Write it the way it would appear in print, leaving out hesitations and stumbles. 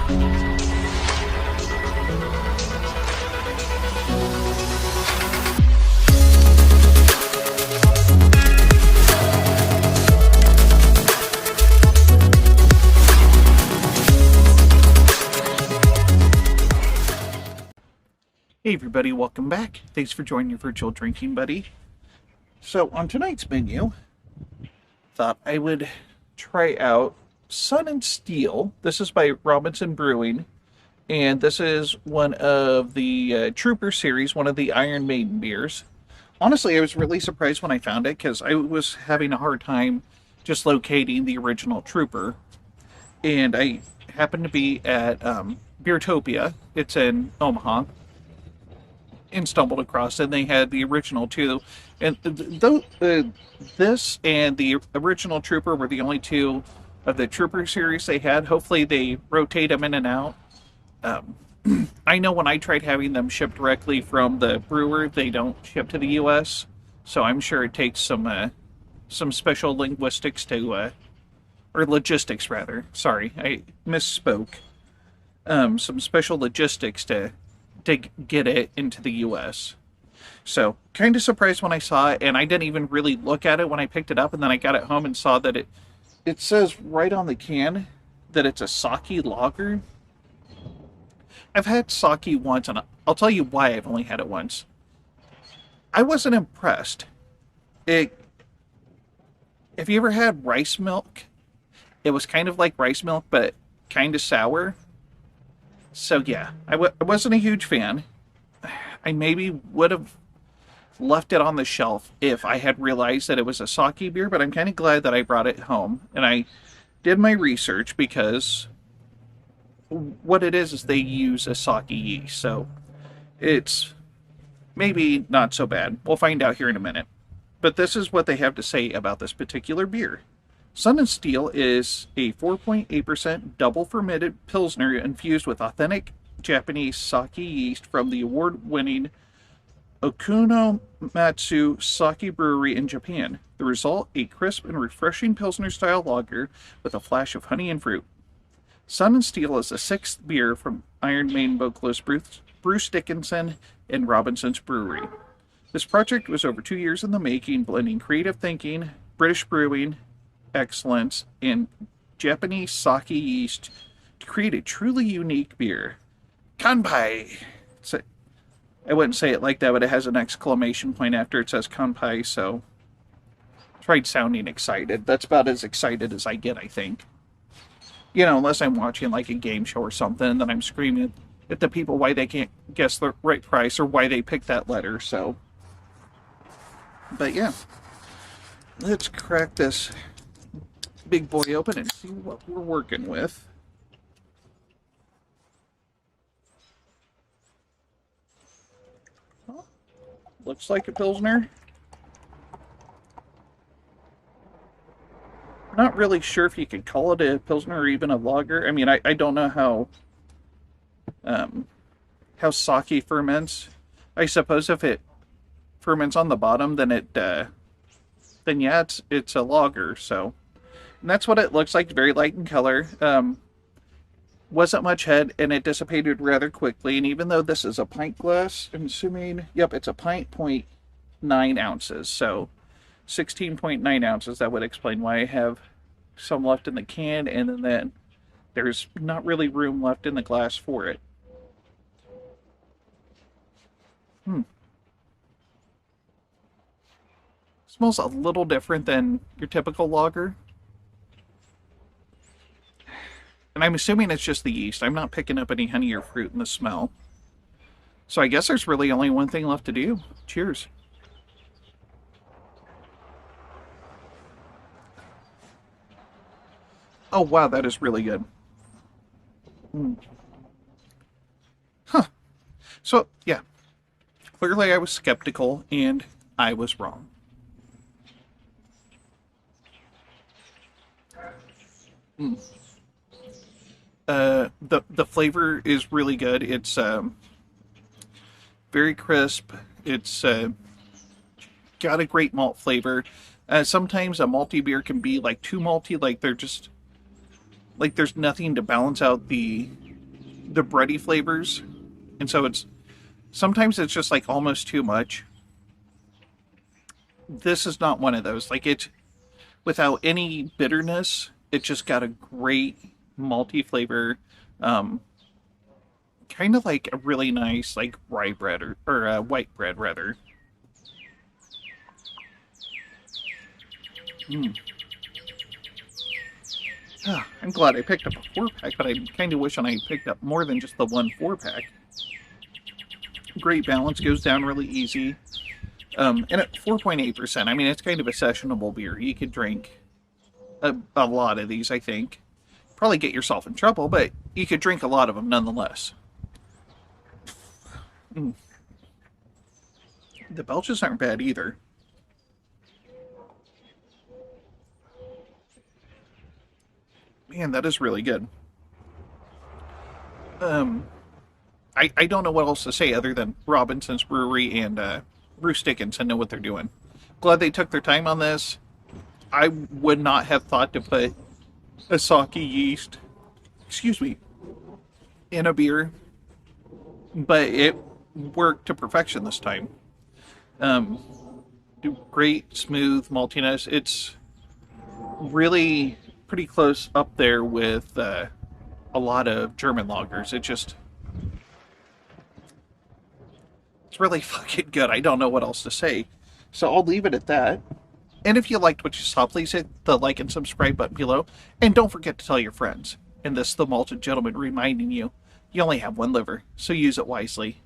Hey everybody, welcome back. Thanks for joining your virtual drinking buddy. So on tonight's menu, thought I would try out Sun and Steel. This is by Robinson Brewing, and this is one of the Trooper series, one of the Iron Maiden beers. Honestly, I was really surprised when I found it because I was having a hard time just locating the original Trooper, and I happened to be at Beertopia. It's in Omaha. And stumbled across, and they had the original too. And this and the original Trooper were the only two of the Trooper series they had. Hopefully they rotate them in and out. I know when I tried having them shipped directly from the brewer, they don't ship to the U.S., so I'm sure it takes some special linguistics to, or logistics rather. Sorry, I misspoke. Some special logistics to get it into the US. So, kind of surprised when I saw it, and I didn't even really look at it when I picked it up, and then I got it home and saw that it says right on the can that it's a sake lager. I've had sake once, and I'll tell you why I've only had it once. I wasn't impressed. Have you ever had rice milk? It was kind of like rice milk, but kind of sour. So yeah, I wasn't a huge fan. I maybe would have left it on the shelf if I had realized that it was a sake beer, but I'm kind of glad that I brought it home. And I did my research because what it is they use a sake yeast. So it's maybe not so bad. We'll find out here in a minute. But this is what they have to say about this particular beer. Sun and Steel is a 4.8% double fermented Pilsner infused with authentic Japanese sake yeast from the award-winning Okunomatsu Sake Brewery in Japan. The result, a crisp and refreshing Pilsner-style lager with a flash of honey and fruit. Sun and Steel is the sixth beer from Iron Maiden vocalist Bruce Dickinson and Robinson's Brewery. This project was over 2 years in the making, blending creative thinking, British brewing, excellence, and Japanese sake yeast to create a truly unique beer. Kanpai! I wouldn't say it like that, but it has an exclamation point after it says kanpai, so I tried sounding excited. That's about as excited as I get, I think. You know, unless I'm watching like a game show or something, and then I'm screaming at the people why they can't guess the right price or why they picked that letter, so. But yeah. Let's crack this big boy open and see what we're working with. Oh, looks like a Pilsner. Not really sure if you could call it a Pilsner or even a lager. I mean, I don't know how sake ferments. I suppose if it ferments on the bottom, then yeah, it's a lager, so. And that's what it looks like, very light in color. Wasn't much head, and it dissipated rather quickly. And even though this is a pint glass, I'm assuming, yep, it's a pint, 0.9 ounces. So 16.9 ounces, that would explain why I have some left in the can, and then there's not really room left in the glass for it. Smells a little different than your typical lager. And I'm assuming it's just the yeast. I'm not picking up any honey or fruit in the smell. So I guess there's really only one thing left to do. Cheers. Oh wow, that is really good. Huh. So, yeah. Clearly I was skeptical, and I was wrong. The flavor is really good. It's very crisp. It's got a great malt flavor. Sometimes a malty beer can be like too malty, like they're just like there's nothing to balance out the the bready flavors, and so sometimes it's just like almost too much. This is not one of those. Like, it's without any bitterness. It just got a great malty flavor. Kind of like a really nice like rye bread or white bread rather. Mm. I'm glad I picked up a 4-pack, but I kind of wish I picked up more than just the one 4-pack. Great balance, goes down really easy. And at 4.8%, I mean, it's kind of a sessionable beer. You could drink a lot of these, I think. Probably get yourself in trouble, but you could drink a lot of them nonetheless. Mm. The belches aren't bad either. Man, that is really good. I don't know what else to say other than Robinson's Brewery and Bruce Dickinson know what they're doing. Glad they took their time on this. I would not have thought to put a sake yeast, excuse me, in a beer, but it worked to perfection this time. Do great, smooth maltiness. It's really pretty close up there with a lot of German lagers. It's really fucking good. I don't know what else to say. So I'll leave it at that. And if you liked what you saw, please hit the like and subscribe button below. And don't forget to tell your friends. And this is the Malted Gentleman reminding you, you only have one liver, so use it wisely.